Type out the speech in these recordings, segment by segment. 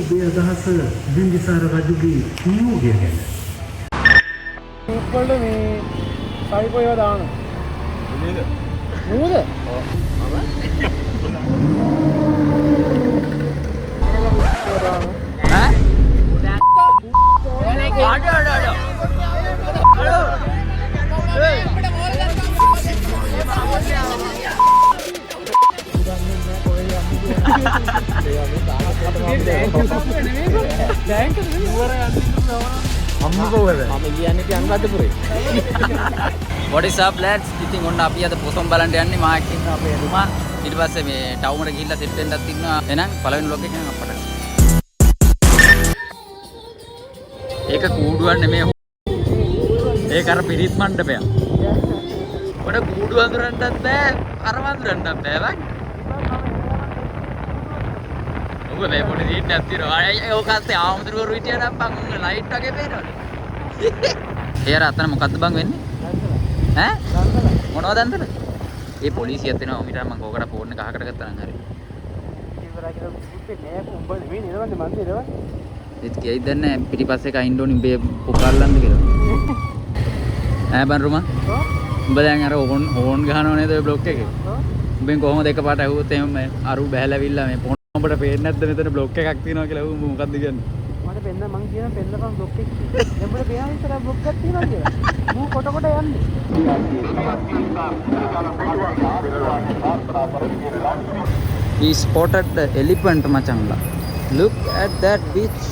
ඔබේ අදහස බිම්බිසාර රජුගේ නියෝගය ගැන? උප්පල්ට මේ සයිකෝ ඒවා දාන. නේද? නේද? ඔව්. ඈ? අඩ. What is up lads? ඉතින් ඔන්න අපි අද පොසොන් බලන්න යන්නේ මාක් ඉන්න අපේ දුමා. ඊට පස්සේ මේ ටවුමට ගිහිල්ලා සෙට් වෙන්නත් ඉන්නවා. එහෙනම් පළවෙනි vlog එකෙන් අපට. ඒක කූඩුවක් නෙමෙයි. ඒක අර පිරිත් මණ්ඩපයක්. ඔන්න කූඩු අඳුරන්නත් බෑ, අර වඳුරන්නත් බෑ වක්. ඔබ මේ පොඩි දීට් එකක් තියනවා. ඒක අස්සේ ආමුදුරුවරු හිටියා නම් බං ලයිට් වගේ පේනවනේ. එයාර අතන මොකද්ද බං වෙන්නේ? ඈ? මොනවද අන්තර? ඒ පොලිසියත් එනවා. ඔමිට මම කෝකට ෆෝන් එක අහකට ගත්තා නම් හරි. ඉවරයි කියලා පුත්තේ නෑ උඹ නෙමෙයි නේද මන් දෙනවා. ඒත් කියයි දන්නේ පිටිපස්සේ කයින් ඩෝනි උඹේ පොකල්ලන්ද කියලා. ඈ බන් රුමා. උඹ දැන් අර ඕන් ගහනව නේද ඔය බ්ලොක් එකේ? උඹෙන් කොහොමද එකපාරට ඇහුවොත් එහෙම අරු බහැලවිල්ලා මේ පොන් උඹට පේන්නේ නැද්ද මෙතන බ්ලොක් එකක් තියෙනවා කියලා උඹ මොකද්ද කියන්නේ? මට පෙන්න මං කියන පෙන්නපන් බ්ලොක් එක. දැන් උඹට පේනවා ඉතල බ්ලොක් එකක් තියෙනවා කියලා. මූ කොට යන්නේ. We spotted the elephant මචංලා. Look at that beach.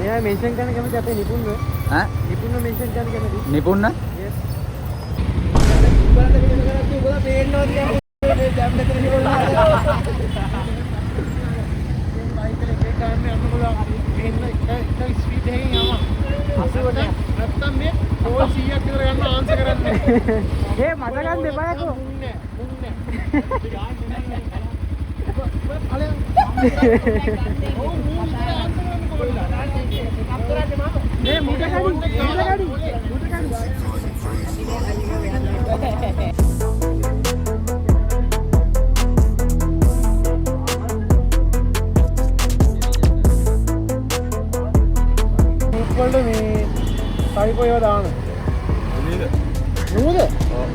එයා මෙන්ෂන් කරන කැමති අපේ නිපුණව. ඈ? නිපුණව මෙන්ෂන් කරන කැමති. නිපුණ? yes. උඹලට කියන කරත් උඹලා පේන්නවත් කියන්නේ මේ ජැම් එකේ නිපුණලා. බයික් එකේ ගන්න අන්නකොලා එන්න එක ස්පීඩ් එකකින් යනවා. 80ට නැත්තම් මේ 100ක් විතර ගන්න ආන්සර් කරන්නේ. ඒ මට ගන්න දෙපායකෝ. මුන්නේ. අලේ මේ මුට ගාඩි උප්පල්ට මේ සයිකෝ ඒවා දාන. නේද? නේද? ඔව්.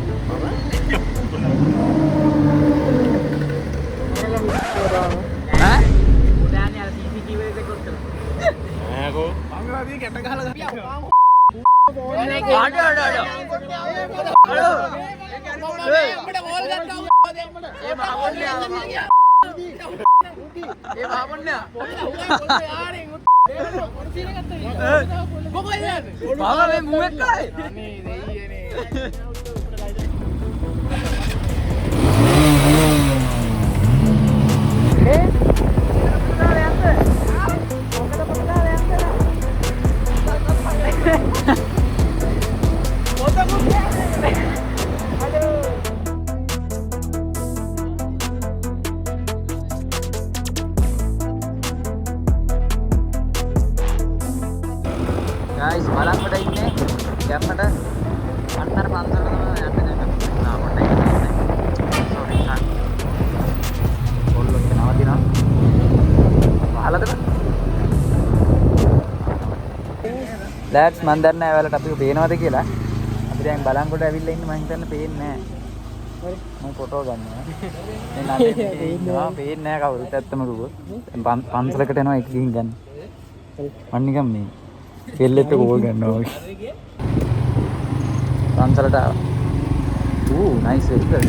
ඈ? උදානේ අර CCTV එකේ කොටන. නෑකෝ. අංගලාදී කැට ගහලා අඩ. ඒ බාබොන්නේ. බාබා මේ මුවෙක් කයි. අනේ දෙයියනේ. guys බලන්න ඉන්නේ කැම්මට අන්නර පන්සලට තමයි යන්න දැන් පොඩ්ඩක් sorry ඔල්ලොත් නවතිනවා පහලද lads මන් දන්නේ නැහැ ඔයාලට අපිව පේනවද කියලා අපි දැන් බලංගොඩ ඇවිල්ලා ඉන්නේ මම හිතන්නේ පේන්නේ නැහැ මම ෆොටෝ ගන්නවා මේ නඩේ ඉන්නවා පේන්නේ නැහැ කවුරුත් ඇත්තම කිව්වොත් පන්සලකට යනවා එක ගිහින් ගන්න මම නිකන් මේ කෙල්ලෙට කෝල් ගන්නවා වගේ පන්සලට nice වෙල්කම්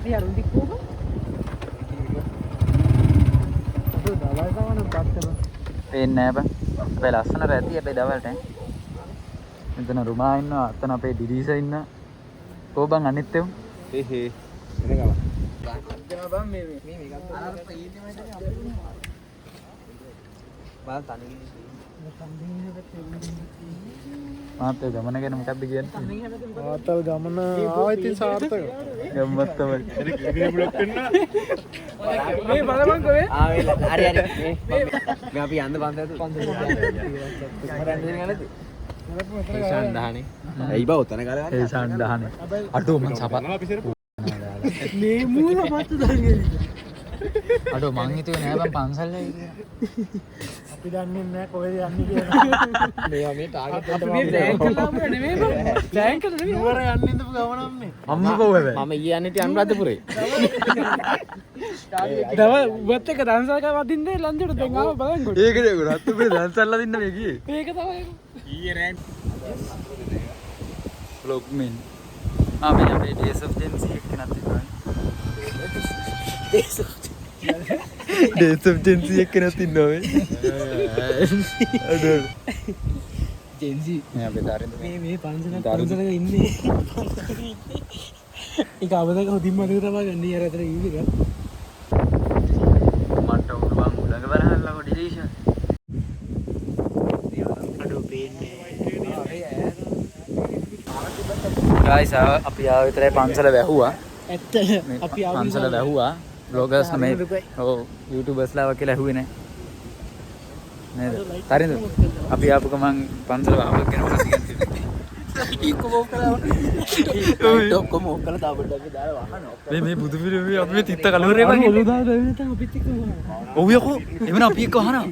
මේ අරුන් දික්කෝක අද දවල් ගමන පස්සම පේන්නේ නැහැ බං අපේ ලස්සන රැති අපේ දවල්ට මෙතන රුමා ඉන්නවා අතන අපේ ඩිඩීසා ඉන්නවා කොහොම බං අනිත් ඒවා එහේ එනගම අන්තිම බං මේ මේක අර පීතිමයි බා තනින් මාතේ ගමන ගැන මොකක්ද කියන්නේ ආතල් ගමන ආවා ඉතින් සාර්ථක ගම්මත් තමයි ඉතින් බ්ලොක් වෙන්න මේ බලමන් කොහේ ආවේ හරි හරි මේ අපි යන්න පන්සලට ඒ සන්දහනේ ඇයි බා උතන ගාලා ඒ සන්දහනේ අඩෝ මං සපා මේ මූල පත්තු දාගෙන අඩෝ මං හිතුවේ නෑ බං පන්සල් යයි කියලා. අපි දන්නේ නැහැ කොහෙද යන්නේ කියලා. මේවා මේ ටාගට් එකට මම ප්ලෑන් කළාම නෙමෙයි බං. ප්ලෑන් කළා නෙමෙයි. නුවර යන්න ඉඳපු ගමනක් මේ. අම්ම බෝ හැබැයි. මම ඊයේ යන්නේ අනුරාධපුරේ. දව උවත් එක දන්සල්ක වදින්න ලන්දේට දැන් ආව බලන්කොට. ඒකනේ රත්තුපේ දන්සල්ලා දින්න මේ ගියේ. මේක තමයි. ඊයේ රෑ vlog men. මේ අපේ days of Gen Z එක්කනත් ඉන්නවා. days of Gen Z එක්කනත් ඉන්නවා මේ. අඩෝ. Gen Z මේ අපේ දාරින්ද මේ පන්සලක ඉන්නේ. ඒක අවදක හොදින්ම අරගෙන තමයි ගන්නේ අර අතර ඉන්නේ. මට උඩ බං උඩඟ වරහල්ලා කො ඩිලීෂන්. අඩෝ පේන්නේ. guys අපි ආව විතරයි පන්සල වැහුවා. ඇත්ත අපි ආව පන්සල වැහුවා. vloggers තමයි ඔව් youtubers ලාව කියලා ඇහුවේ නෑ. නේද? හරිද? අපි ආපු ගමන් පන්සල වහවක් කරනවා ඔක්කොම ඔක්කොලා තාපඩ අපි දාලා වහනවා. මේ බුදු පිළිමේ අපි මේ තිත්ත කලවරේ වගේ ඔලු දාලා දැවෙන නැත්නම් අපිත් එක්ක වහනවා. ඔව් යකෝ එමන අපි එක්ක වහනවා.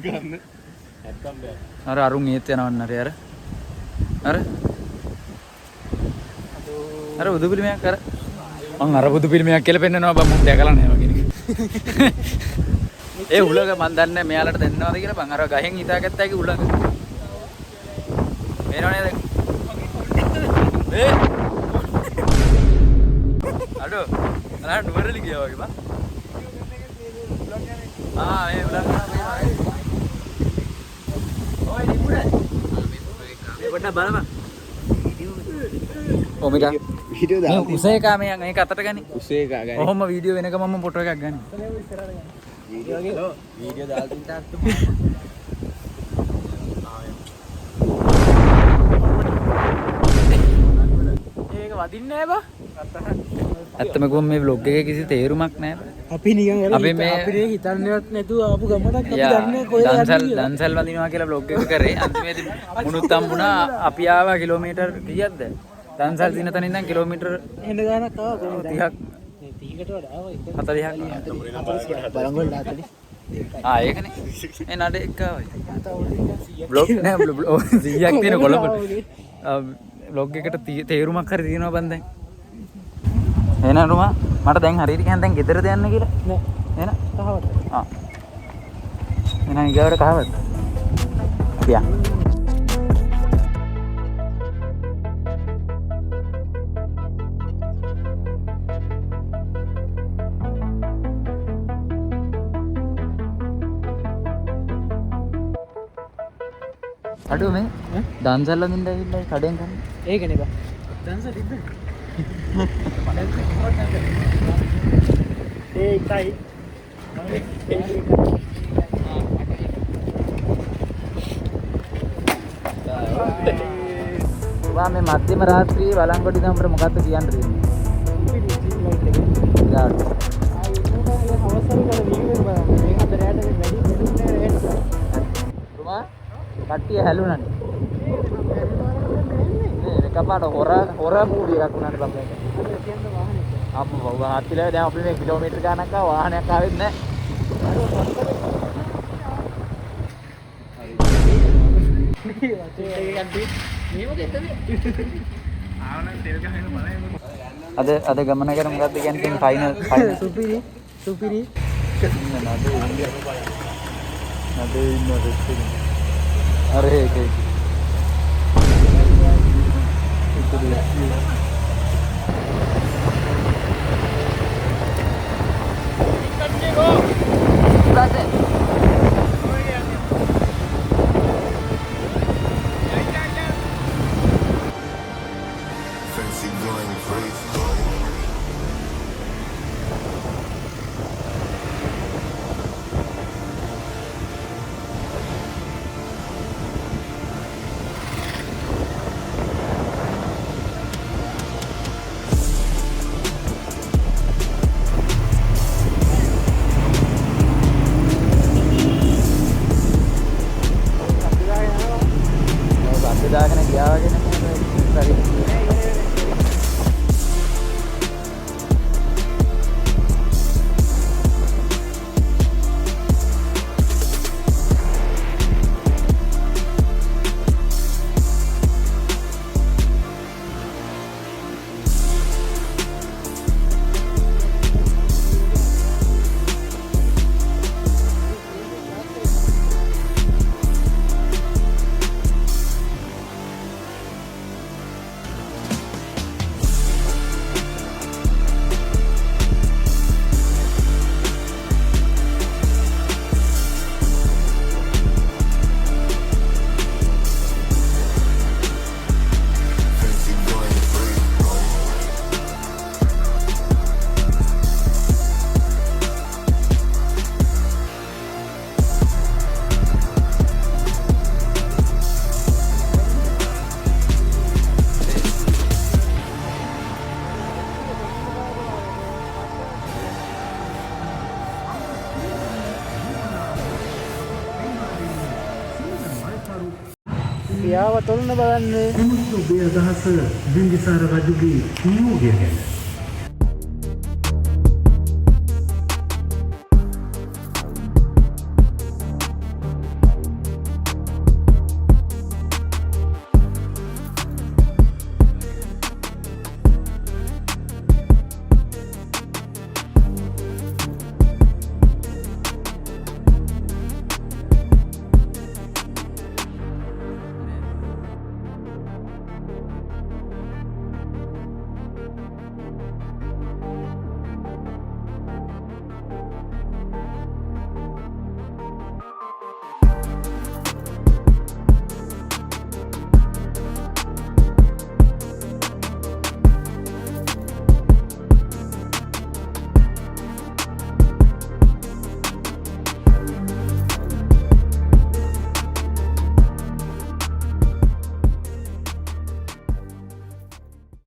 අර අරුන් ඒත් යනවන්න අර බුදු පිළිමයක් අර මං අර බුදු පිළිමයක් කියලා පෙන්නනවා බං මුන් දැකලා නැහැ වගේ නේ. ඒ උලක මන් දන්නේ මෙයාලට දෙන්නවද කියලා බං අර ගහෙන් හිතාගත්තා ඒකේ උලක. මේනවනේ දැන්. ඒ අඩෝ අර නුවරලි ගියා වගේ බං. මේ උලක ඔය නිකුඩ. මේ පොඩ්ඩක් බලන්න. ඔමිට වීඩියෝ දාන්න. උසේ කාමයන් මේක අතට ගනි. උසේ කා ගනි. ඔහොම වීඩියෝ වෙනකම මම ෆොටෝ එකක් ගනි. වීඩියෝ දාලා තින්ට අත්තු. ඒක වදින්නේ නැහැ බා. ඇත්තම කිව්වම මේ vlog එකේ කිසි තේරුමක් නැහැ. අපි නිකන් අපි මේ අපිට හිතන්නේවත් නැතුව ආපු ගමනක් අපි දන්නේ කොහෙද යන්නේ. දන්සල් වදිනවා කියලා vlog එක කරේ. අන්තිමේදී මුණුත් හම්බුණා. අපි ආවා කිලෝමීටර් කීයක්ද? දන්සල් දින තනින් ඉඳන් කිලෝමීටර් එන්න ගානක් ආවා කොහොමද 30ක් 30කට වඩා ආවා 40ක් බලංගොල්ල 40. ඒකනේ ඒ නඩ එක ආවයි vlog නෑ 100ක් තියෙන කොළඹ vlog එකට තේරුමක් හරි තියෙනවා බන් දැන් එනරුමා මට දැන් හරියට කියන්න දැන් ගෙදරද යන්න කියලා නෑ එන කහවට එහෙනම් ඊගාවට කහවත් පියා අඩෝ මේ දන්සල් වදින්න ඇවිල්ලා කඩෙන් කන්නේ ඒකනේ බා දන්සල් ඉන්න ඒකයි වා මේ මධ්‍යම රාත්‍රියේ බලංගොඩි ගමට මොකද්ද කියන්න තියෙන්නේ යාට කට්ටිය හැලුණානේ නේ එකපාරට හොර මූවි එකක් වුණානේ බබ්බා එක අප්පෝ වාහනතිලා දැන් අපි මේ කිලෝමීටර් ගානක් ආව වාහනයක් ආවෙත් නැහැ අද ගමන කර මොකද්ද කියන්නේ ෆයිනල් සුපිරි නදේ ඉන්නවද අර ඒක යාව තොරණ බලන්න. කොහොමද ඔබේ අදහස බිම්බිසාර රජුගේ නියෝගය ගැන?